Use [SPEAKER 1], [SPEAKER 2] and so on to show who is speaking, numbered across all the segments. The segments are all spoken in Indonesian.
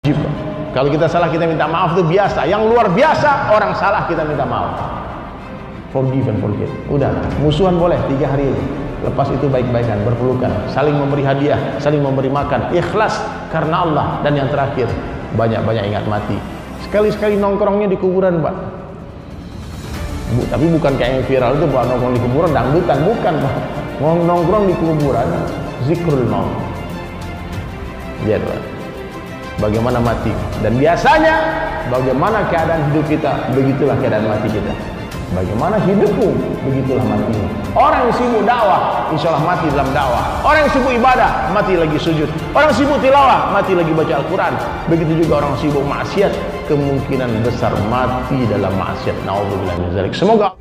[SPEAKER 1] wajib. Kalau kita salah kita minta maaf itu biasa. Yang luar biasa orang salah kita minta maaf. Forgive and forget. Udah, musuhan boleh 3 hari ini. Lepas itu baik-baikan, berpelukan, saling memberi hadiah, saling memberi makan, ikhlas karena Allah. Dan yang terakhir, banyak-banyak ingat mati. Sekali-sekali nongkrongnya di kuburan, Pak. Tapi bukan kayak yang viral itu, Pak, nongkrong di kuburan dangdutan, bukan, Pak. Nongkrong di kuburan, zikrul maut. Lihat, Pak, bagaimana mati. Dan biasanya bagaimana keadaan hidup kita, begitulah keadaan mati kita. Bagaimana hidupmu, begitulah matimu. Orang yang sibuk dakwah, insya Allah mati dalam dakwah. Orang yang sibuk ibadah, mati lagi sujud. Orang yang sibuk tilawah, mati lagi baca Al-Quran. Begitu juga orang yang sibuk maksiat, kemungkinan besar mati dalam maksiat. Na'udzubillah min dzalik. Semoga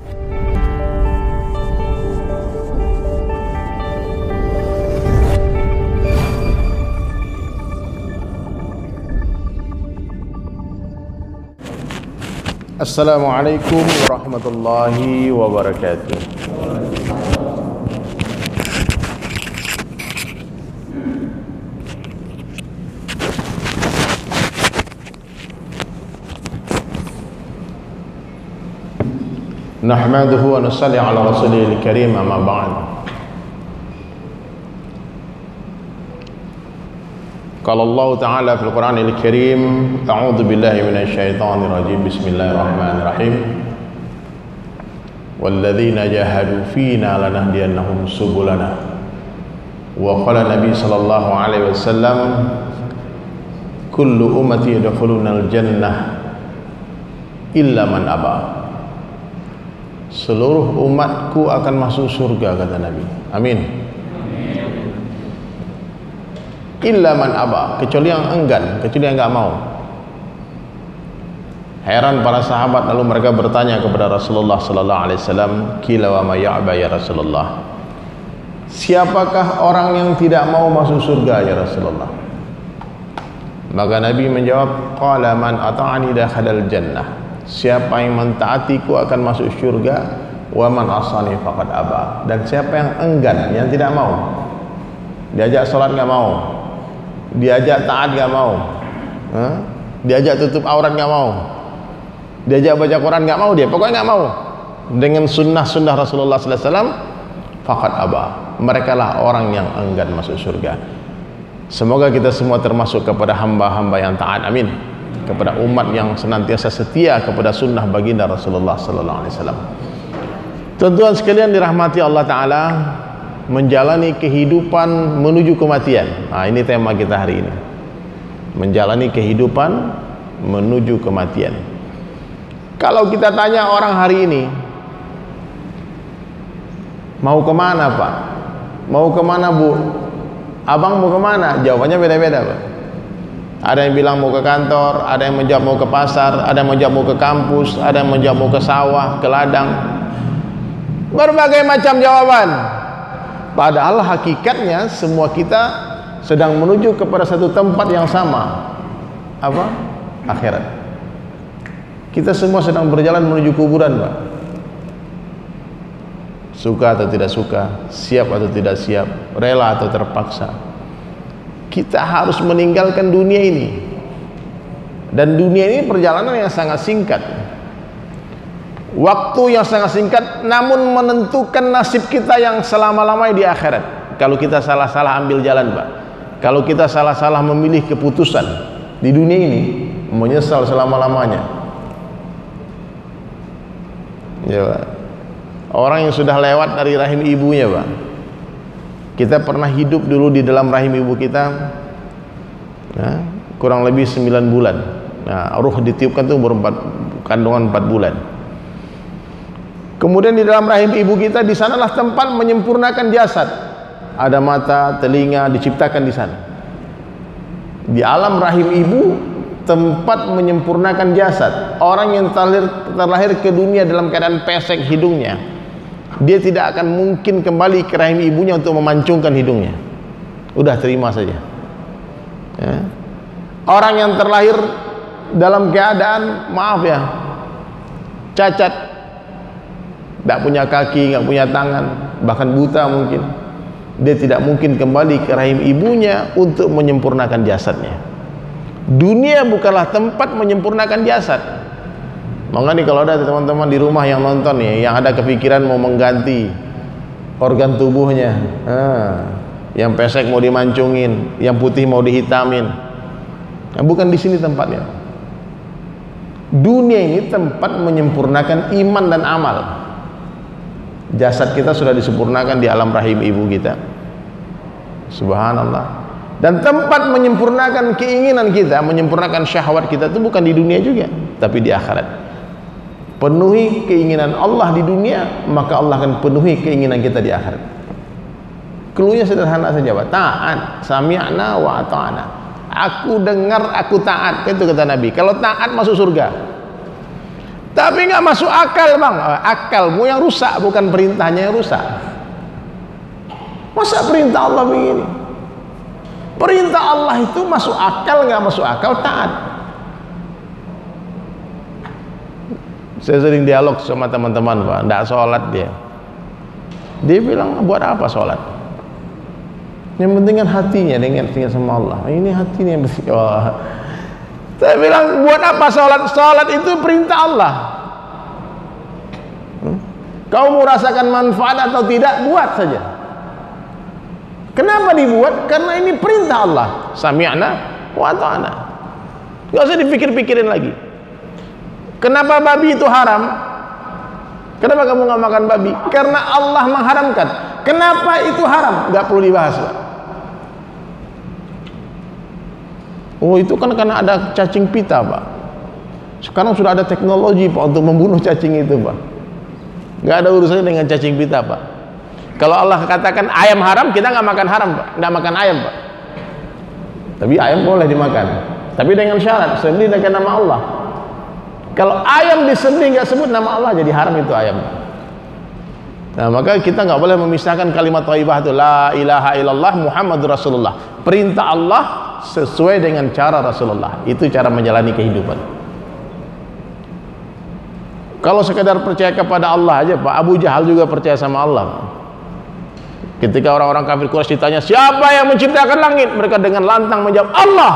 [SPEAKER 1] Assalamualaikum warahmatullahi wabarakatuh. Nahmaduhu wa nusalli ala rasulil karim, amma ba'd. Qala Allah Ta'ala fil Qur'anil Karim, a'udzu billahi minasy syaithanir rajim. Bismillahirrahmanirrahim. Walladzina jahadu fina lanahdiyannahum subulana. Wa qala Nabi sallallahu alaihi wasallam, kullu ummati yadkhulunal jannah illa man aba. Seluruh umatku akan masuk surga, kata Nabi. Amin. Illa man aba, kecuali yang enggan, kecuali yang enggak mau. Heran para sahabat, lalu mereka bertanya kepada Rasulullah sallallahu alaihi wasallam, "Qila wa ma ya'ba ya Rasulullah?" Siapakah orang yang tidak mau masuk surga ya Rasulullah? Maka Nabi menjawab, "Qala man ata'ani dakhalal jannah." Siapa yang mentaatiku akan masuk surga, wa man asani faqad aba. Dan siapa yang enggan, yang tidak mau, diajak sholat nggak mau, diajak taat nggak mau, diajak tutup aurat nggak mau, diajak baca Quran nggak mau, dia pokoknya nggak mau dengan sunnah Rasulullah sallallahu alaihi wasallam, faqad aba. Mereka lah orang yang enggan masuk surga. Semoga kita semua termasuk kepada hamba-hamba yang taat, amin, kepada umat yang senantiasa setia kepada sunnah baginda Rasulullah sallallahu alaihi wasallam. Tuan-tuan sekalian dirahmati Allah Ta'ala, menjalani kehidupan menuju kematian. Nah, ini tema kita hari ini. Menjalani kehidupan menuju kematian. Kalau kita tanya orang hari ini, mau kemana Pak? Mau kemana Bu? Abang mau kemana? Jawabannya beda-beda, Pak. Ada yang bilang mau ke kantor, ada yang menjawab mau ke pasar, ada yang menjawab mau ke kampus, ada yang menjawab mau ke sawah, ke ladang. Berbagai macam jawaban. Padahal hakikatnya semua kita sedang menuju kepada satu tempat yang sama. Apa? Akhirat. Kita semua sedang berjalan menuju kuburan, Pak. Suka atau tidak suka, siap atau tidak siap, rela atau terpaksa, kita harus meninggalkan dunia ini. Dan dunia ini perjalanan yang sangat singkat, waktu yang sangat singkat, namun menentukan nasib kita yang selama-lamanya di akhirat. Kalau kita salah-salah ambil jalan, Pak, kalau kita salah-salah memilih keputusan di dunia ini, menyesal selama-lamanya. Ya, Pak. Orang yang sudah lewat dari rahim ibunya, Pak, kita pernah hidup dulu di dalam rahim ibu kita, nah, kurang lebih 9 bulan. Nah, ruh ditiupkan itu kandungan 4 bulan. Kemudian di dalam rahim ibu kita, di sanalah tempat menyempurnakan jasad. Ada mata, telinga diciptakan di sana. Di alam rahim ibu, tempat menyempurnakan jasad. Orang yang terlahir ke dunia dalam keadaan pesek hidungnya, dia tidak akan mungkin kembali ke rahim ibunya untuk memancungkan hidungnya. Udah terima saja. Ya. Orang yang terlahir dalam keadaan, maaf ya, cacat, tidak punya kaki, nggak punya tangan, bahkan buta mungkin, dia tidak mungkin kembali ke rahim ibunya untuk menyempurnakan jasadnya. Dunia bukanlah tempat menyempurnakan jasad. Makanya kalau ada teman-teman di rumah yang nonton nih, yang ada kepikiran mau mengganti organ tubuhnya, yang pesek mau dimancungin, yang putih mau dihitamin, bukan di sini tempatnya. Dunia ini tempat menyempurnakan iman dan amal. Jasad kita sudah disempurnakan di alam rahim ibu kita, subhanallah. Dan tempat menyempurnakan keinginan kita, menyempurnakan syahwat kita itu bukan di dunia juga, tapi di akhirat. Penuhi keinginan Allah di dunia, maka Allah akan penuhi keinginan kita di akhirat. Cluenya sederhana saja, Pak. Taat, sami'na wa ata'na. Aku dengar, aku taat, itu kata Nabi. Kalau taat masuk surga. Tapi nggak masuk akal, Bang. Akalmu yang rusak, bukan perintahnya yang rusak. Masa perintah Allah begini? Perintah Allah itu masuk akal, nggak masuk akal, taat. Saya sering dialog sama teman-teman, Pak, nggak sholat dia. Dia bilang, buat apa sholat? Yang penting kan hatinya dengan sama Allah. Ini hatinya yang penting. Oh. Saya bilang, buat apa sholat? Sholat itu perintah Allah. Kau mau rasakan manfaat atau tidak, buat saja. Kenapa dibuat? Karena ini perintah Allah. Sami'na wa ata'na. Gak usah dipikir-pikirin lagi. Kenapa babi itu haram? Kenapa kamu nggak makan babi? Karena Allah mengharamkan. Kenapa itu haram? Gak perlu dibahas, Pak. Oh, itu kan karena ada cacing pita, Pak. Sekarang sudah ada teknologi, Pak, untuk membunuh cacing itu, Pak. Gak ada urusannya dengan cacing pita, Pak. Kalau Allah katakan ayam haram, kita nggak makan haram, Pak. Nggak makan ayam, Pak. Tapi ayam boleh dimakan. Tapi dengan syarat, sembelih dengan nama Allah. Kalau ayam disembelih nggak sebut nama Allah, jadi haram itu ayam. Nah, maka kita nggak boleh memisahkan kalimat thayyibah itu, la ilaha illallah Muhammadur Rasulullah. Perintah Allah sesuai dengan cara Rasulullah. Itu cara menjalani kehidupan. Kalau sekedar percaya kepada Allah aja, Pak, Abu Jahal juga percaya sama Allah. Ketika orang-orang kafir Quraisy ditanya, siapa yang menciptakan langit? Mereka dengan lantang menjawab, Allah.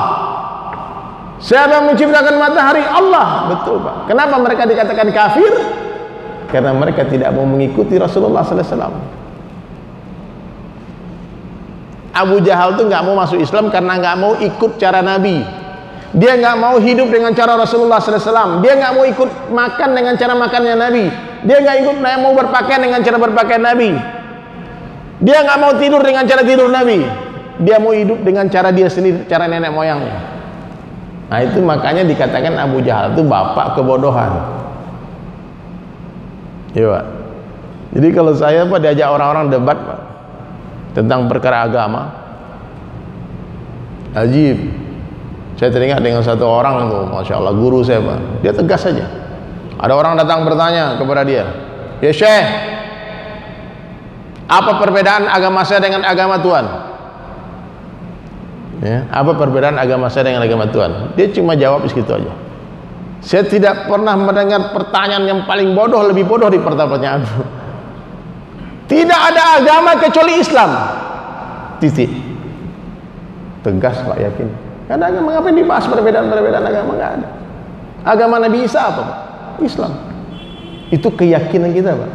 [SPEAKER 1] Siapa yang menciptakan matahari? Allah. Betul, Pak. Kenapa mereka dikatakan kafir? Karena mereka tidak mau mengikuti Rasulullah SAW. Abu Jahal itu nggak mau masuk Islam karena nggak mau ikut cara Nabi. Dia nggak mau hidup dengan cara Rasulullah SAW. Dia nggak mau ikut makan dengan cara makannya Nabi. Dia nggak ikut mau berpakaian dengan cara berpakaian Nabi. Dia nggak mau tidur dengan cara tidur Nabi. Dia mau hidup dengan cara dia sendiri, cara nenek moyangnya. Nah, itu makanya dikatakan Abu Jahal itu bapak kebodohan. Ya, Pak. Jadi kalau saya, Pak, diajak orang-orang debat, Pak, tentang perkara agama, ajib. Saya teringat dengan satu orang tuh, Masya Allah, guru saya, Pak. Dia tegas saja. Ada orang datang bertanya kepada dia, ya Syekh, apa perbedaan agama saya dengan agama Tuhan? Ya, apa perbedaan agama saya dengan agama Tuhan? Dia cuma jawab segitu aja. Saya tidak pernah mendengar pertanyaan yang paling bodoh, lebih bodoh di pertanyaan. Tidak ada agama kecuali Islam. Titik. Tegas, Pak, yakin. Gak ada agama, ngapain dibahas perbedaan-perbedaan agama? Gak ada. Agama Nabi Isa apa, Pak? Islam. Itu keyakinan kita, Pak.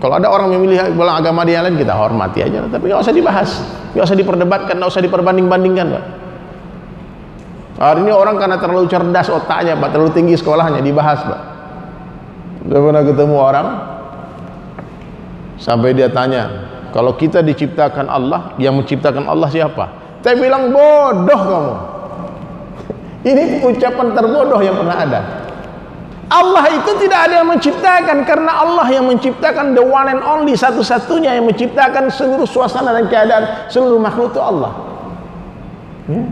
[SPEAKER 1] Kalau ada orang memilih bilang agama dia lain, kita hormati aja, tapi nggak usah dibahas, nggak usah diperdebatkan, nggak usah diperbanding-bandingkan, Pak. Hari ini orang karena terlalu cerdas otaknya, Pak, terlalu tinggi sekolahnya, dibahas, Pak. Saya pernah ketemu orang sampai dia tanya, kalau kita diciptakan Allah, yang menciptakan Allah siapa? Saya bilang, bodoh kamu. Ini ucapan terbodoh yang pernah ada. Allah itu tidak ada yang menciptakan, karena Allah yang menciptakan, the one and only, satu-satunya yang menciptakan seluruh suasana dan keadaan seluruh makhluk itu Allah. Ya.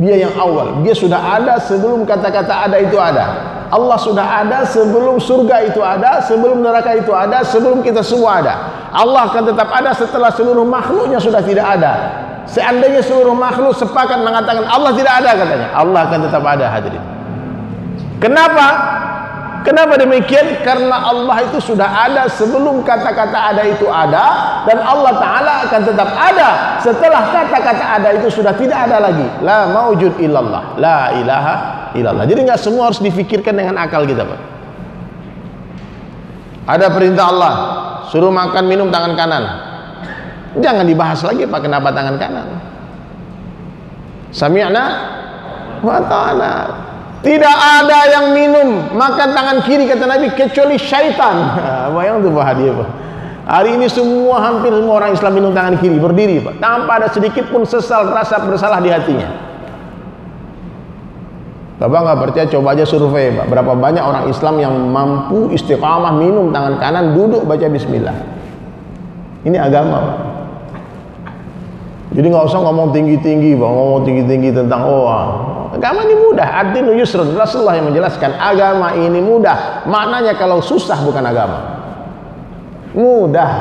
[SPEAKER 1] Dia yang awal, dia sudah ada sebelum kata-kata ada itu ada. Allah sudah ada sebelum surga itu ada, sebelum neraka itu ada, sebelum kita semua ada. Allah akan tetap ada setelah seluruh makhluknya sudah tidak ada. Seandainya seluruh makhluk sepakat mengatakan Allah tidak ada, katanya, Allah akan tetap ada, hadirin. Kenapa? Kenapa demikian? Karena Allah itu sudah ada sebelum kata-kata ada itu ada, dan Allah Ta'ala akan tetap ada setelah kata-kata ada itu sudah tidak ada lagi. La maujud illallah, la ilaha illallah. Jadi nggak semua harus difikirkan dengan akal kita, Pak. Ada perintah Allah, suruh makan minum tangan kanan. Jangan dibahas lagi, Pak, kenapa tangan kanan. Sami'na wa ta'ala. Tidak ada yang minum makan tangan kiri kata Nabi kecuali syaitan. Bayang tuh Pak hadiah, Pak. Hari ini hampir semua orang Islam minum tangan kiri, berdiri, Pak, tanpa ada sedikit pun rasa bersalah di hatinya. Bapak nggak percaya, coba aja survei, Pak, berapa banyak orang Islam yang mampu istiqamah minum tangan kanan, duduk baca bismillah. Ini agama, Pak. Jadi nggak usah ngomong tinggi-tinggi, Pak, ngomong tinggi-tinggi tentang agama ini mudah. Ad-dinu yusrun. Rasulullah yang menjelaskan agama ini mudah. Maknanya kalau susah bukan agama. Mudah.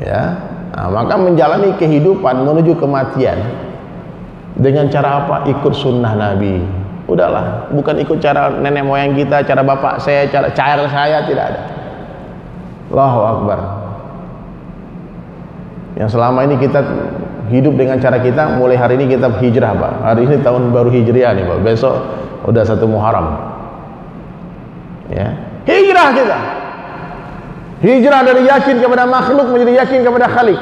[SPEAKER 1] Ya. Nah, maka menjalani kehidupan menuju kematian dengan cara apa? Ikut sunnah Nabi. Udahlah, bukan ikut cara nenek moyang kita, cara bapak saya, cara saya, tidak ada. Allahu Akbar. Yang selama ini kita hidup dengan cara kita, mulai hari ini kita hijrah, Pak. Hari ini tahun baru hijriah nih, Pak. Besok udah 1 Muharram. Ya. Hijrah kita. Hijrah dari yakin kepada makhluk menjadi yakin kepada Khalik.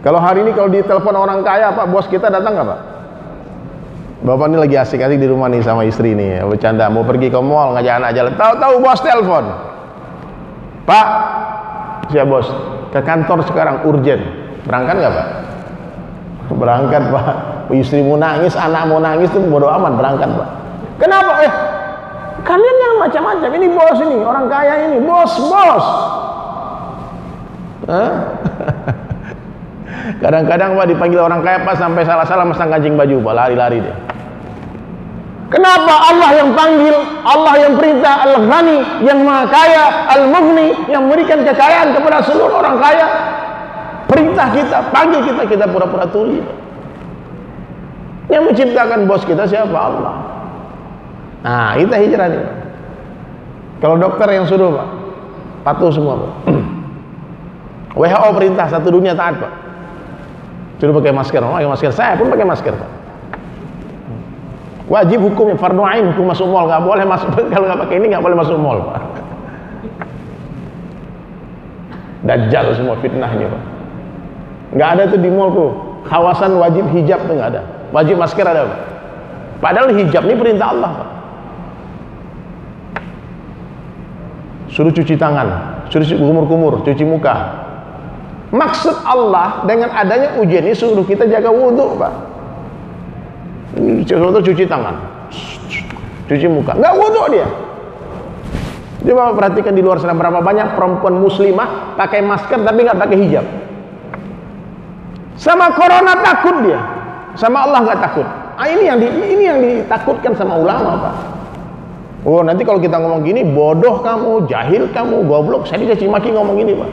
[SPEAKER 1] Kalau hari ini kalau ditelepon orang kaya, Pak, bos kita datang nggak, Pak? Bapak ini lagi asik-asik di rumah nih sama istri nih, bercanda, mau pergi ke mall ngajak anak jalan. Tahu-tahu bos telepon. Pak, siap bos, ke kantor sekarang urgent. Berangkat nggak, Pak? Berangkat, Pak. Istrimu nangis, anak mau nangis tuh bodo amat, berangkat, Pak. Kenapa? Kalian yang macam-macam. Ini bos, ini orang kaya, ini bos. Kadang-kadang, Pak, dipanggil orang kaya, Pak, sampai salah-salah masang kancing baju, Pak, lari-lari dia. Kenapa? Allah yang panggil, Allah yang perintah, Al-Ghani yang maha kaya, Al-Mughni yang memberikan kekayaan kepada seluruh orang kaya. Perintah kita, panggil kita pura-pura tuli. Yang menciptakan bos kita siapa? Allah. Nah, kita hijrah nih, Pak. Kalau dokter yang suruh, Pak, patuh semua, Pak. WHO perintah satu dunia taat, Pak. Suruh pakai masker, saya pun pakai masker, Pak. Wajib hukumnya, fardu ain, hukum masuk mall, nggak boleh masuk. Kalau nggak pakai ini nggak boleh masuk mall, Pak. Dajjal semua fitnahnya, Pak. Nggak ada tuh di mall tuh kawasan wajib hijab tuh, nggak ada. Wajib masker ada, Pak. Padahal hijab ini perintah Allah, Pak. Suruh cuci tangan, suruh kumur-kumur, cuci muka. Maksud Allah dengan adanya ujian ini suruh kita jaga wudhu, Pak. Cuci tangan, cuci muka, nggak wudhu dia. Dia Bapak perhatikan di luar sana berapa banyak perempuan muslimah pakai masker tapi nggak pakai hijab. Sama corona takut dia, sama Allah nggak takut. Ini yang ditakutkan sama ulama, Pak. Oh, nanti kalau kita ngomong gini, bodoh kamu, jahil kamu, goblok, saya dicaci maki ngomong gini, Pak.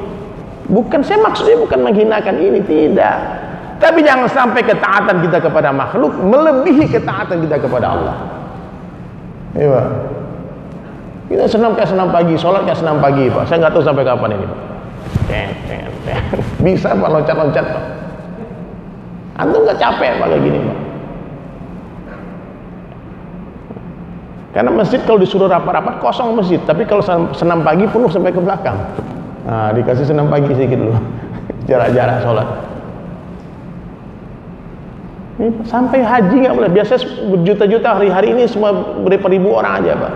[SPEAKER 1] Bukan, saya maksudnya bukan menghinakan ini, tidak. Tapi jangan sampai ketaatan kita kepada makhluk melebihi ketaatan kita kepada Allah. Iya, Pak. Kita senam kayak senam pagi, sholat kayak senam pagi, Pak. Saya nggak tahu sampai kapan ini, Pak. Bisa, Pak, loncat-loncat, Pak. Antum nggak capek, Pak, kayak gini, Pak. Karena masjid kalau disuruh rapat-rapat kosong masjid, tapi kalau senam pagi penuh sampai ke belakang. Nah, dikasih senam pagi sedikit dulu, jarak-jarak sholat. Ini sampai haji nggak boleh. Biasanya berjuta-juta, hari-hari ini semua berapa ribu orang aja, Pak.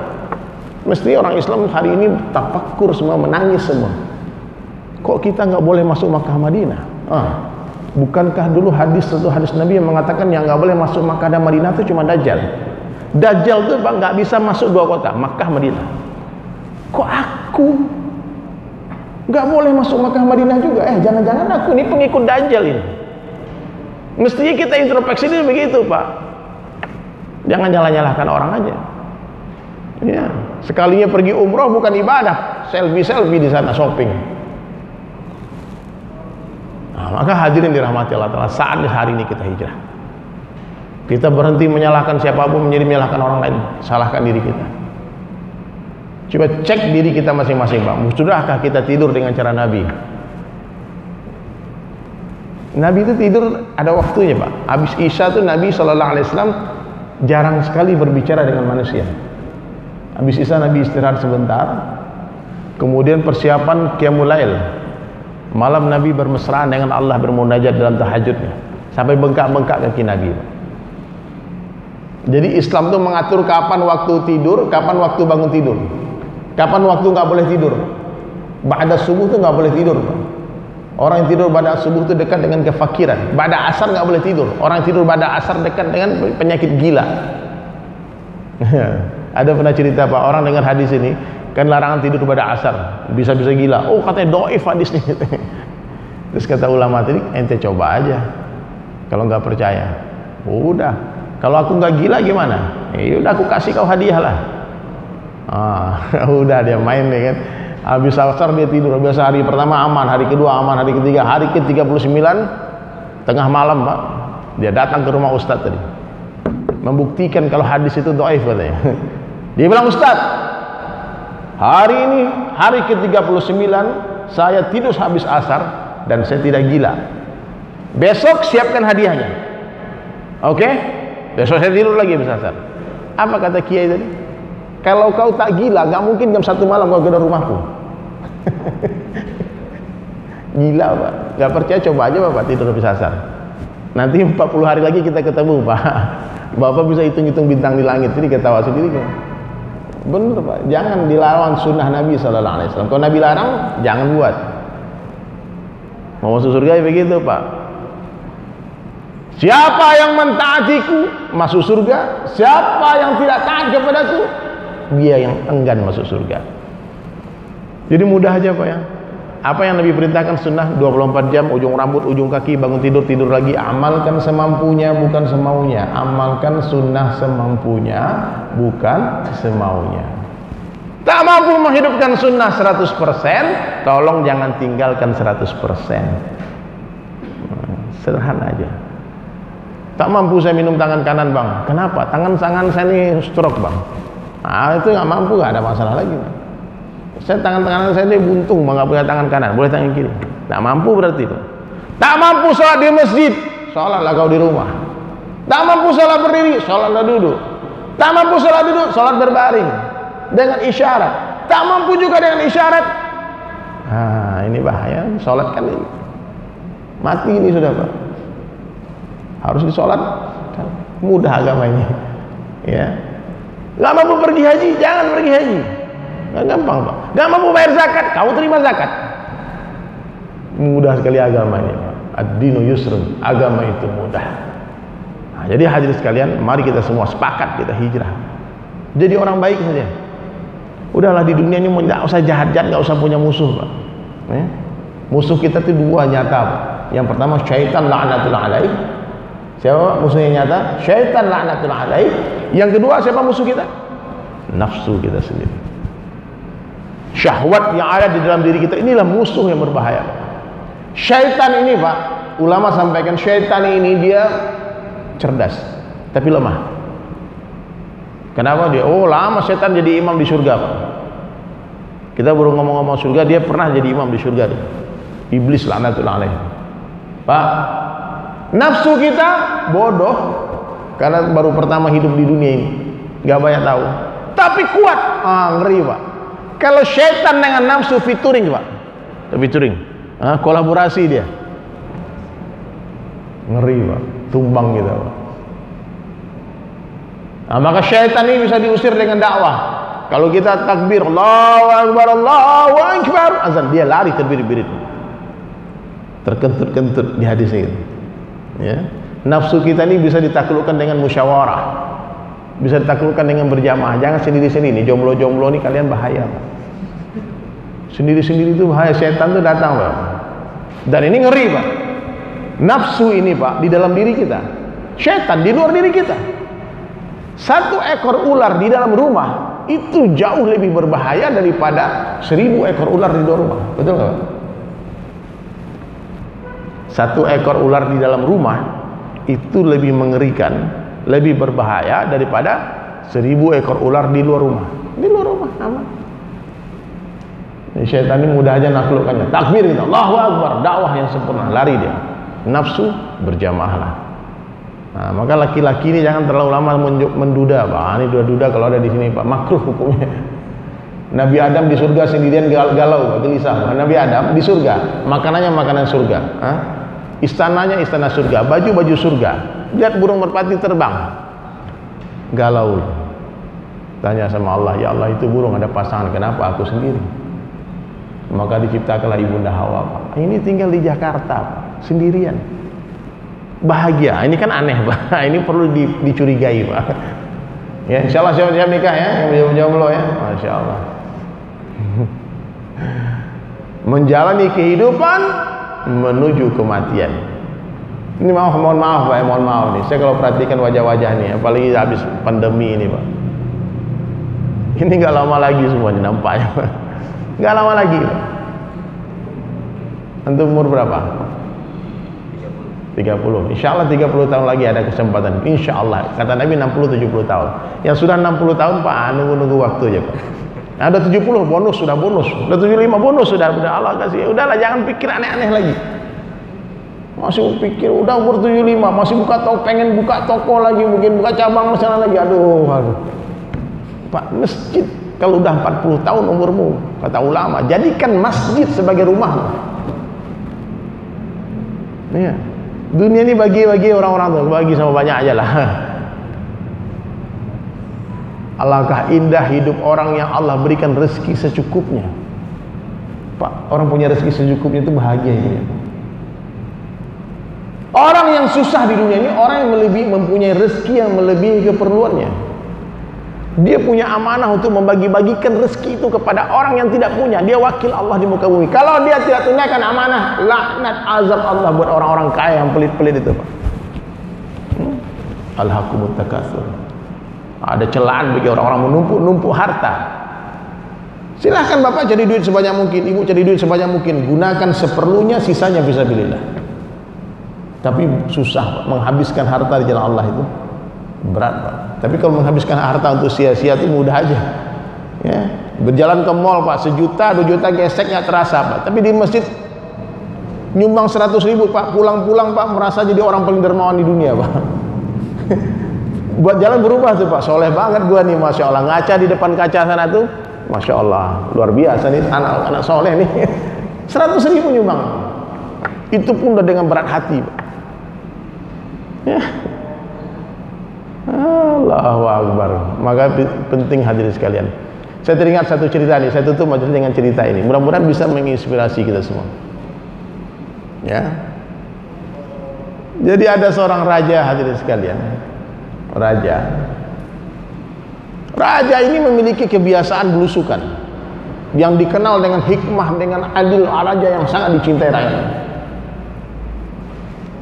[SPEAKER 1] Mesti orang Islam hari ini tafakkur semua, menangis semua. Kok kita nggak boleh masuk Makkah Madinah? Bukankah dulu satu hadis Nabi yang mengatakan yang nggak boleh masuk Makkah dan Madinah itu cuma Dajjal. Dajjal tuh, Pak, nggak bisa masuk 2 kota, Makkah Madinah. Kok aku nggak boleh masuk Makkah Madinah juga? Jangan-jangan aku ini pengikut Dajjal ini. Mestinya kita introspeksi ini begitu, Pak. Jangan nyala-nyalahkan orang aja. Ya, sekalinya pergi umroh bukan ibadah, selfie di sana, shopping. Nah, maka hadirin dirahmati Allah Ta'ala, saatnya hari ini kita hijrah. Kita berhenti menyalahkan siapapun menjadi menyalahkan orang lain, salahkan diri kita. Coba cek diri kita masing-masing, Pak. Sudahkah kita tidur dengan cara Nabi? Nabi itu tidur ada waktunya, Pak. Habis Isya tuh Nabi SAW jarang sekali berbicara dengan manusia. Habis Isya Nabi istirahat sebentar, kemudian persiapan Qiyamul Lail. Malam Nabi bermesraan dengan Allah, bermunajat dalam tahajudnya, sampai bengkak-bengkak kaki Nabi. Jadi Islam itu mengatur kapan waktu tidur, kapan waktu bangun tidur, kapan waktu nggak boleh tidur. Ba'da subuh tuh nggak boleh tidur, Pak. Orang yang tidur ba'da subuh itu dekat dengan kefakiran. Ba'da asar nggak boleh tidur. Orang yang tidur ba'da asar dekat dengan penyakit gila. Ada pernah cerita, Pak, orang dengar hadis ini, kan larangan tidur pada asar, bisa-bisa gila. Oh, katanya doif hadis ini. Terus kata ulama tadi, ente coba aja. Kalau nggak percaya, udah. Kalau aku nggak gila gimana? Ya udah, aku kasih kau hadiah lah. Udah dia main nih kan. Habis asar dia tidur. Biasa hari pertama aman, hari kedua aman, hari ketiga, hari ke-39 tengah malam, Pak, dia datang ke rumah Ustadz tadi, membuktikan kalau hadis itu doif katanya. Dia bilang, Ustaz, hari ini hari ke-39 saya tidur habis asar dan saya tidak gila. Besok siapkan hadiahnya. Oke? Besok saya tidur lagi habis asar. Apa kata Kiai tadi? Kalau kau tak gila, gak mungkin jam 1 malam kau ke rumahku. Gila, Pak. Gak percaya, coba aja Bapak tidur habis asar. Nanti 40 hari lagi kita ketemu, Pak. Bapak bisa hitung-hitung bintang di langit. Jadi ketawa sendiri kan. Bener, Pak, jangan dilawan sunnah Nabi SAW. Kalau Nabi larang, jangan buat. Mau masuk surga ya begitu, Pak. Siapa yang mentaatiku masuk surga, siapa yang tidak taat kepadaku, dia yang enggan masuk surga. Jadi mudah aja, Pak, ya. Apa yang Nabi perintahkan sunnah 24 jam, ujung rambut, ujung kaki, bangun tidur, tidur lagi. Amalkan semampunya, bukan semaunya. Amalkan sunnah semampunya, bukan semaunya. Tak mampu menghidupkan sunnah 100%, tolong jangan tinggalkan 100%. Sederhana aja. Tak mampu saya minum tangan kanan, Bang. Kenapa? Tangan saya ini stroke, Bang. Nah, itu nggak mampu, nggak ada masalah lagi, Bang. Saya tangan kanan saya ini buntung, nggak punya tangan kanan, boleh tangan kiri. Tak mampu berarti itu. Tak mampu sholat di masjid, sholatlah kau di rumah. Tak mampu sholat berdiri, sholatlah duduk. Tak mampu sholat duduk, sholat berbaring dengan isyarat. Tak mampu juga dengan isyarat. Nah, ini bahaya. Sholat kan ini mati ini sudah, Pak. Harus disolat. Mudah agama ini. Ya. Gak mampu pergi haji, jangan pergi haji. Gak gampang, Pak. Gak mampu bayar zakat, kamu terima zakat. Mudah sekali agama ini, Pak. Ad-dinu yusrun, agama itu mudah. Nah, jadi hadirin sekalian, mari kita semua sepakat kita hijrah. Jadi orang baik saja. Udahlah di dunia ini nggak usah jahat-jahat, nggak usah punya musuh, Pak. Musuh kita itu dua nyata, Pak. Yang pertama syaitan la'natullah alaih. Siapa musuhnya nyata? Syaitan la'natullah alaih. Yang kedua siapa musuh kita? Nafsu kita sendiri. Syahwat yang ada di dalam diri kita, inilah musuh yang berbahaya. Syaitan ini, Pak, ulama sampaikan syaitan ini dia cerdas tapi lemah. Kenapa dia? Oh, lama syaitan jadi imam di surga, Pak. Kita baru ngomong-ngomong surga, dia pernah jadi imam di surga. Iblis laknatullah alaih. Pak, nafsu kita bodoh karena baru pertama hidup di dunia ini, nggak banyak tahu, tapi kuat. Ngeri, Pak. Kalau syaitan dengan nafsu featuring, Pak, kolaborasi dia, ngeri, Pak. Tumbang kita, Pak. Nah, maka syaitan ini bisa diusir dengan dakwah. Kalau kita takbir Allahu Akbar, Allahu Akbar, azan, dia lari terbirit-birit, terkentut-kentut di hadis ini. Ya. Nafsu kita ini bisa ditaklukkan dengan musyawarah, bisa ditaklukkan dengan berjamaah. Jangan sendiri-sendiri. Jomblo-jomblo ini kalian bahaya, Pak. Sendiri-sendiri itu bahaya. Setan itu datang, Pak. Dan ini ngeri, Pak. Nafsu ini, Pak, di dalam diri kita. Setan di luar diri kita. Satu ekor ular di dalam rumah itu jauh lebih berbahaya daripada 1000 ekor ular di luar rumah. Betul nggak, Pak? Satu ekor ular di dalam rumah itu lebih mengerikan lebih berbahaya daripada 1000 ekor ular di luar rumah. Di luar rumah aman. Syaitan ini mudah aja naklukkannya. Takbir kita, Allahu Akbar, dakwah yang sempurna, lari dia. Nafsu berjamaahlah. Nah, maka laki-laki ini jangan terlalu lama menduda, Pak. Ini duda-duda kalau ada di sini, Pak, makruh hukumnya. Nabi Adam di surga sendirian galau, gelisah. Nabi Adam di surga, makanannya makanan surga. Istananya istana surga, baju-baju surga. Lihat burung merpati terbang, galau. Tanya sama Allah, ya Allah, itu burung ada pasangan, kenapa aku sendiri? Maka diciptakanlah ibunda Hawa, Pak. Ini tinggal di Jakarta, Pak, sendirian, bahagia. Ini kan aneh, Pak. Ini perlu dicurigai, Pak. Ya, insya Allah siap-siap nikah ya, yang jomblo ya, masya Allah. Menjalani kehidupan menuju kematian. Ini mohon maaf, Pak, mohon maaf nih. Saya kalau perhatikan wajah-wajah nih, apalagi habis pandemi ini, Pak. Ini nggak lama lagi semuanya nampaknya, Pak. Nggak lama lagi, Pak. Antum umur berapa? 30. Insya Allah 30 tahun lagi ada kesempatan. Insya Allah. Kata Nabi 60-70 tahun. Yang sudah 60 tahun, Pak, nunggu waktu aja, Pak. Nah, udah 70 bonus, sudah bonus. Udah 75 bonus, sudah Allah kasih. Udahlah, jangan pikir aneh-aneh lagi. Masih pikir udah umur 75, masih pengen buka toko lagi, mungkin buka cabang sana lagi. Aduh. Pak, masjid kalau udah 40 tahun umurmu, kata ulama, jadikan masjid sebagai rumah. Iya. Dunia ini bagi orang-orang tuh, bagi sama banyak aja lah. Alangkah indah hidup orang yang Allah berikan rezeki secukupnya. Pak, orang punya rezeki secukupnya itu bahagia hidupnya. Orang yang susah di dunia ini orang yang mempunyai rezeki yang melebihi keperluannya. Dia punya amanah untuk membagi-bagikan rezeki itu kepada orang yang tidak punya. Dia wakil Allah di muka bumi. Kalau dia tidak tunaikan amanah, laknat azab Allah buat orang-orang kaya yang pelit-pelit itu, Pak. Alhaqumut takatsur. Ada celaan bagi orang-orang menumpuk-numpuk harta. Silahkan Bapak cari duit sebanyak mungkin, Ibu cari duit sebanyak mungkin, gunakan seperlunya, sisanya fisabilillah. Tapi susah, Pak, menghabiskan harta di jalan Allah itu berat, Pak. Tapi kalau menghabiskan harta untuk sia-sia itu mudah aja. Ya, berjalan ke mall, Pak, 1 juta, 2 juta gesek nggak terasa, Pak. Tapi di masjid nyumbang 100.000, Pak, pulang-pulang, Pak, merasa jadi orang paling dermawan di dunia, Pak. Buat jalan berubah tuh, Pak. Soleh banget gua nih, masya Allah. Ngaca di depan kaca sana tuh, masya Allah, luar biasa nih anak-anak soleh nih. 100.000 nyumbang. Itu pun udah dengan berat hati, Pak. Ya. Allahu Akbar. Maka penting hadirin sekalian. Saya teringat satu cerita nih. Saya tutup majelis dengan cerita ini. Mudah-mudahan bisa menginspirasi kita semua. Ya. Jadi ada seorang raja, hadirin sekalian. Raja ini memiliki kebiasaan belusukan yang dikenal dengan hikmah, dengan adil. Raja yang sangat dicintai rakyat.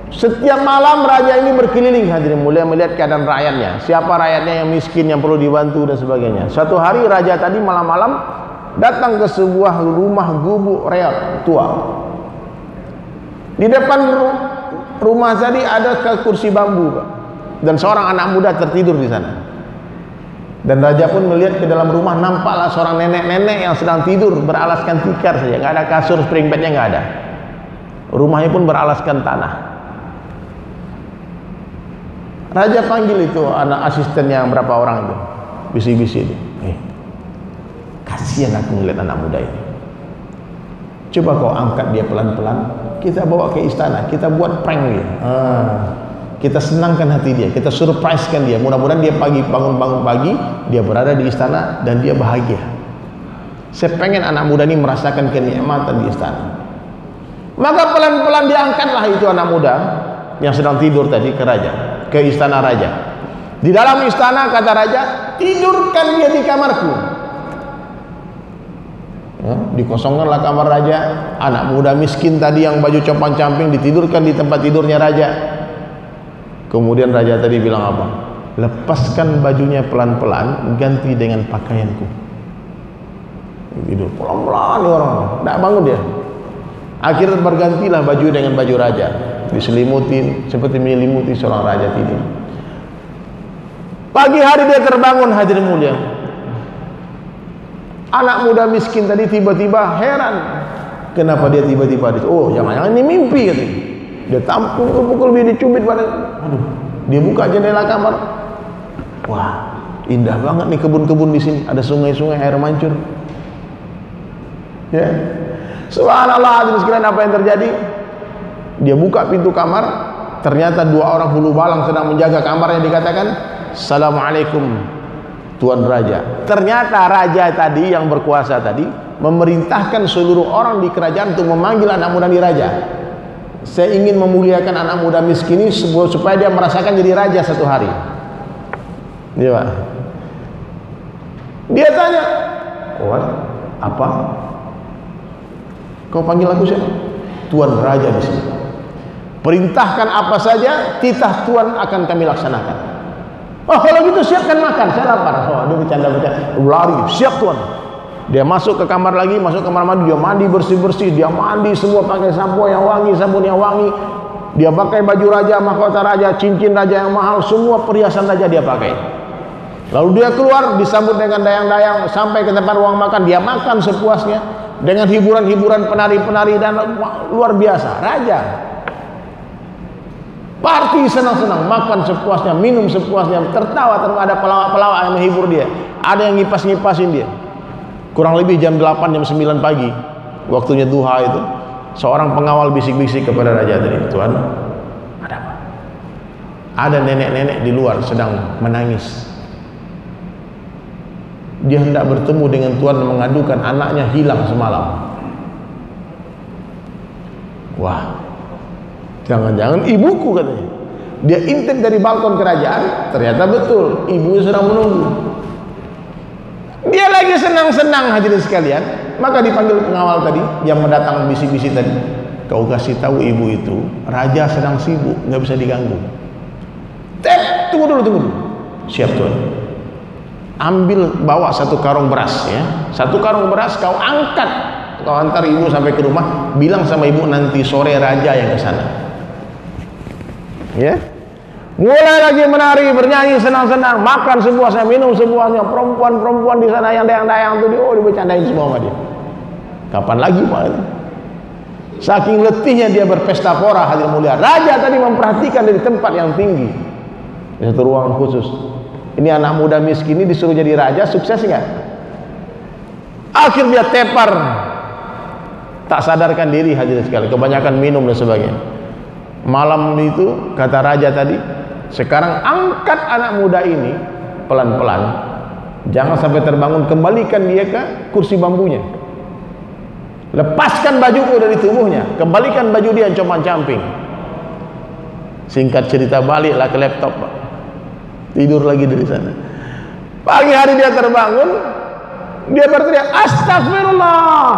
[SPEAKER 1] Setiap malam raja ini berkeliling, hadirin, mulai melihat keadaan rakyatnya. Siapa rakyatnya yang miskin, yang perlu dibantu dan sebagainya. Suatu hari raja tadi malam-malam datang ke sebuah rumah gubuk reot tua. Di depan rumah tadi ada kursi bambu, Pak. Dan seorang anak muda tertidur di sana. Dan raja pun melihat ke dalam rumah, nampaklah seorang nenek-nenek yang sedang tidur beralaskan tikar saja, nggak ada kasur, spring bednya nggak ada. Rumahnya pun beralaskan tanah. Raja panggil itu anak asistennya berapa orang itu, bisi-bisi itu. Kasihan aku melihat anak muda ini. Coba kau angkat dia pelan-pelan, kita bawa ke istana, kita buat prank dia. Kita senangkan hati dia, kita surprisekan dia. Mudah-mudahan dia bangun pagi, dia berada di istana dan dia bahagia. Saya pengen anak muda ini merasakan kenikmatan di istana. Maka pelan-pelan diangkatlah itu anak muda yang sedang tidur tadi ke raja, ke istana raja. Di dalam istana, kata raja, tidurkan dia di kamarku. Dikosongkanlah kamar raja. Anak muda miskin tadi yang baju compang-camping ditidurkan di tempat tidurnya raja. Kemudian raja tadi bilang apa? Lepaskan bajunya pelan-pelan, ganti dengan pakaianku. Tidur pelan-pelan nih orang, tidak bangun dia. Akhirnya bergantilah baju dengan baju raja, diselimutin seperti menyelimuti seorang raja tidur. Pagi hari dia terbangun, hadirin mulia. Anak muda miskin tadi tiba-tiba heran. Kenapa dia tiba-tiba oh jangan-jangan ini mimpi katanya. Dia tampung pukul dia dicubit pada. Aduh, dia buka jendela kamar. Wah, indah banget nih kebun-kebun di sini. Ada sungai-sungai air mancur. Ya. Subhanallah, hadirin sekalian, apa yang terjadi? Dia buka pintu kamar, ternyata dua orang hulu balang sedang menjaga kamarnya. Dikatakan, "Assalamualaikum Tuan Raja." Ternyata raja tadi yang berkuasa tadi memerintahkan seluruh orang di kerajaan untuk memanggil anak muda di raja. Saya ingin memuliakan anak muda miskin ini supaya dia merasakan jadi raja satu hari. Dia, Pak. Dia tanya, "What? Apa? Kau panggil aku siapa?" "Tuan Raja di sini. Perintahkan apa saja, titah Tuan akan kami laksanakan." "Oh, kalau gitu siapkan makan, saya lapar." Oh, dia bercanda-bercanda, lari, "Siap Tuan." Dia masuk ke kamar lagi, masuk kamar mandi, dia mandi bersih-bersih, dia mandi semua pakai sampo yang wangi, sabun yang wangi. Dia pakai baju raja, mahkota raja, cincin raja yang mahal, semua perhiasan raja dia pakai. Lalu dia keluar disambut dengan dayang-dayang sampai ke tempat ruang makan, dia makan sepuasnya dengan hiburan-hiburan penari-penari dan luar biasa. Raja party senang-senang, makan sepuasnya, minum sepuasnya, tertawa, ada pelawak-pelawak yang menghibur dia, ada yang ngipas-ngipasin dia. Kurang lebih jam 8, jam 9 pagi, waktunya duha itu, seorang pengawal bisik-bisik kepada raja tadi, "Tuan, ada apa?" "Ada nenek-nenek di luar sedang menangis. Dia hendak bertemu dengan Tuan dan mengadukan anaknya hilang semalam." Wah, jangan-jangan ibuku, katanya. Dia intip dari balkon kerajaan, ternyata betul ibunya sedang menunggu. Dia lagi senang-senang, hadirin sekalian, maka dipanggil pengawal tadi yang mendatang bisik-bisik tadi. "Kau kasih tahu ibu itu raja sedang sibuk, nggak bisa diganggu." Tunggu dulu. "Siap Tuan." "Ambil, bawa satu karung beras ya. Satu karung beras kau angkat, kau antar ibu sampai ke rumah, bilang sama ibu nanti sore raja yang ke sana." Ya. Mulai lagi menari, bernyanyi senang-senang, makan sepuasnya, minum sepuasnya. Perempuan-perempuan di sana yang dayang-dayang itu dibercandain semua sama dia. Kapan lagi Pak? Saking letihnya dia berpesta pora, hadirin mulia. Raja tadi memperhatikan dari tempat yang tinggi, di satu ruangan khusus. Ini anak muda miskin ini disuruh jadi raja, sukses nggak? Akhir dia tepar, tak sadarkan diri, hadirin sekalian, kebanyakan minum dan sebagainya. Malam itu kata raja tadi, "Sekarang angkat anak muda ini pelan-pelan, jangan sampai terbangun, kembalikan dia ke kursi bambunya. Lepaskan bajuku dari tubuhnya, kembalikan baju dia yang compang-camping." Singkat cerita, baliklah ke laptop, Pak. Tidur lagi dari sana. Pagi hari dia terbangun, dia berteriak, "Astagfirullah!"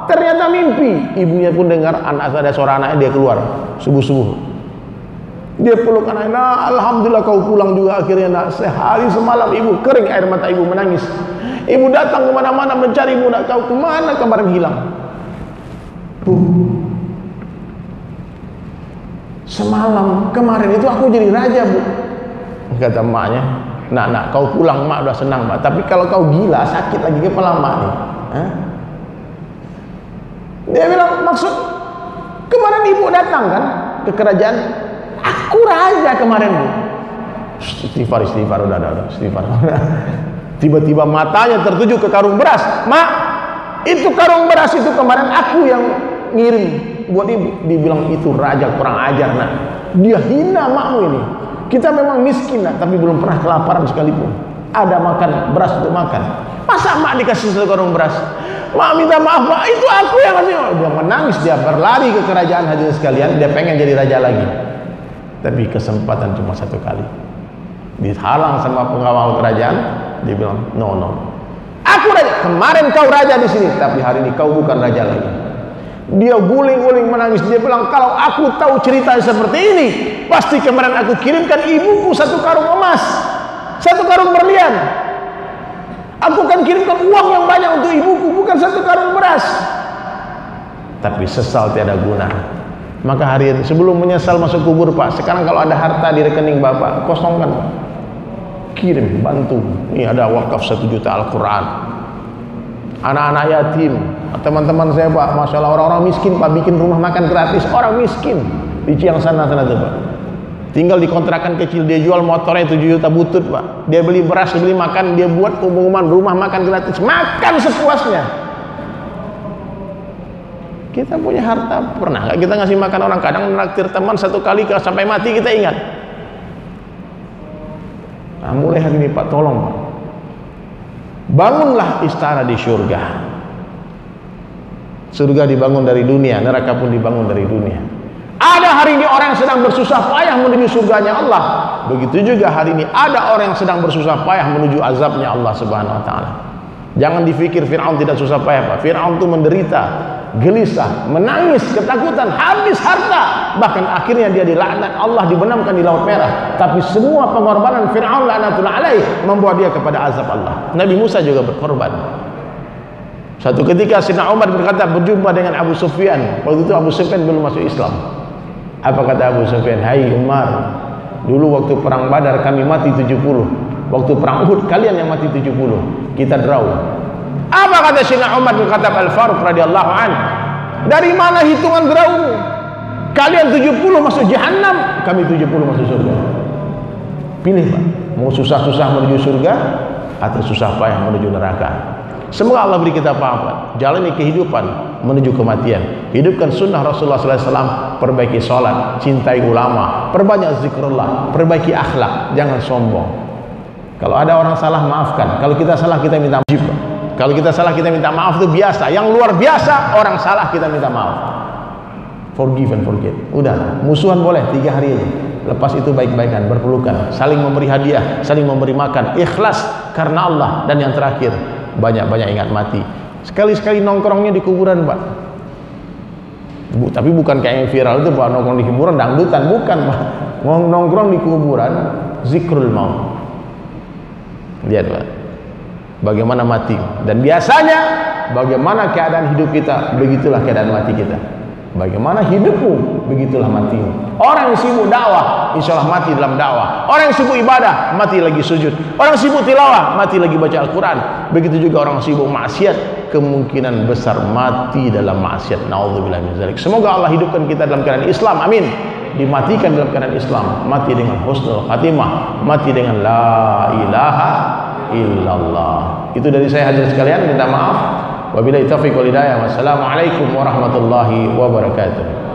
[SPEAKER 1] Ternyata mimpi. Ibunya pun dengar, ada suara anaknya, dia keluar subuh-subuh. Dia peluk anaknya, "Alhamdulillah kau pulang juga akhirnya nak." Sehari semalam ibu kering air mata ibu, menangis. Ibu datang kemana-mana mencari ibu, nak tahu kemana kemarin hilang. "Semalam kemarin itu aku jadi raja, Bu." Kata emaknya, nak kau pulang mak udah senang mak, tapi kalau kau gila sakit lagi kepala mak nih." Dia bilang, "Maksud kemarin ibu datang kan ke kerajaan, aku raja kemarin, Bu." Istighfar, udah, istighfar. Tiba-tiba matanya tertuju ke karung beras. "Mak, itu karung beras itu kemarin aku yang ngirim buat ibu." Dibilang, "Itu raja kurang ajar nak." Dia hina makmu ini. Kita memang miskin nak, tapi belum pernah kelaparan sekalipun. Ada makan beras untuk makan. Masa mak dikasih satu karung beras? "Mak minta maaf mak, itu aku yang kasih." Dia menangis, dia berlari ke kerajaan, hadirin sekalian, dia pengen jadi raja lagi. Tapi kesempatan cuma satu kali. Dihalang sama pengawal kerajaan, dia bilang, no. "Aku raja, kemarin kau raja di sini, tapi hari ini kau bukan raja lagi." Dia guling-guling menangis, dia bilang, "Kalau aku tahu cerita seperti ini, pasti kemarin aku kirimkan ibuku satu karung emas, satu karung berlian. Aku akan kirimkan uang yang banyak untuk ibuku, bukan satu karung beras." Tapi sesal tiada guna. Maka hari ini sebelum menyesal masuk kubur, Pak, sekarang kalau ada harta di rekening Bapak, kosongkan. kirim, bantu. Ini ada wakaf 1 juta Al-Quran. Anak-anak yatim, teman-teman saya Pak, Masya Allah, orang-orang miskin Pak, bikin rumah makan gratis. Orang miskin di Ciang sana tuh Pak, tinggal di kontrakan kecil, dia jual motornya 7 juta butut Pak. Dia beli beras, dia beli makan, dia buat pengumuman rumah makan gratis, makan sepuasnya. Kita punya harta, pernah nggak kita ngasih makan orang? Kadang menraktir teman 1 kali sampai mati kita ingat. Nah, mulai hari ini Pak, tolong Pak, bangunlah istana di surga. Surga dibangun dari dunia, neraka pun dibangun dari dunia. Ada hari ini orang yang sedang bersusah payah menuju surganya Allah. Begitu juga hari ini ada orang yang sedang bersusah payah menuju azabnya Allah Subhanahu wa taala. Jangan dipikir Fir'aun tidak susah payah Pak. Fir'aun itu menderita, gelisah, menangis, ketakutan, habis harta, bahkan akhirnya dia dilaknat Allah, dibenamkan di Laut Merah. Tapi semua pengorbanan Fir'aun laknatullah alaih membawa dia kepada azab Allah. Nabi Musa juga berkorban. Satu ketika Sayyidina Umar berkata, berjumpa dengan Abu Sufyan. Waktu itu Abu Sufyan belum masuk Islam. Apa kata Abu Sufyan? Hai Umar, dulu waktu perang Badar kami mati 70. Waktu perang Uhud kalian yang mati 70. Kita draw. Apa kata Sayyidina Umar bin Khattab Al-Faruq radhiyallahu an? Dari mana hitungan draw? Kalian 70 masuk jahannam, kami 70 masuk surga. Pilih Pak, mau susah-susah menuju surga atau susah payah menuju neraka. Semoga Allah beri kita paham Pak. Jalani kehidupan menuju kematian. Hidupkan sunnah Rasulullah SAW. Perbaiki sholat, cintai ulama, perbanyak zikrullah, perbaiki akhlak, jangan sombong. Kalau ada orang salah, maafkan. Kalau kita salah, kita minta maaf. Kalau kita salah, kita minta maaf, itu biasa. Yang luar biasa, orang salah kita minta maaf. Forgive and forget. Udah, musuhan boleh 3 hari aja. Lepas itu baik-baikan, berpelukan, saling memberi hadiah, saling memberi makan, ikhlas karena Allah. Dan yang terakhir, banyak-banyak ingat mati. Sekali-sekali nongkrongnya di kuburan Pak. Tapi bukan kayak yang viral itu Pak, nongkrong di kuburan dangdutan, bukan Pak. Nongkrong di kuburan, zikrul maut. Lihat Pak, bagaimana mati. Dan biasanya bagaimana keadaan hidup kita, begitulah keadaan mati kita. Bagaimana hidupmu, begitulah matimu. Orang yang sibuk dakwah, insya Allah mati dalam dakwah. Orang yang sibuk ibadah, mati lagi sujud. Orang yang sibuk tilawah, mati lagi baca Al-Quran. Begitu juga orang yang sibuk maksiat, kemungkinan besar mati dalam maksiat. Na'udzubillah min dzalik. Semoga Allah hidupkan kita dalam keadaan Islam, amin. Dimatikan dalam keadaan Islam, mati dengan husnul khatimah, mati dengan la ilaha illallah. Itu dari saya hadirin sekalian, minta maaf. Wabillahi taufiq wal hidayah. Wassalamualaikum warahmatullahi wabarakatuh.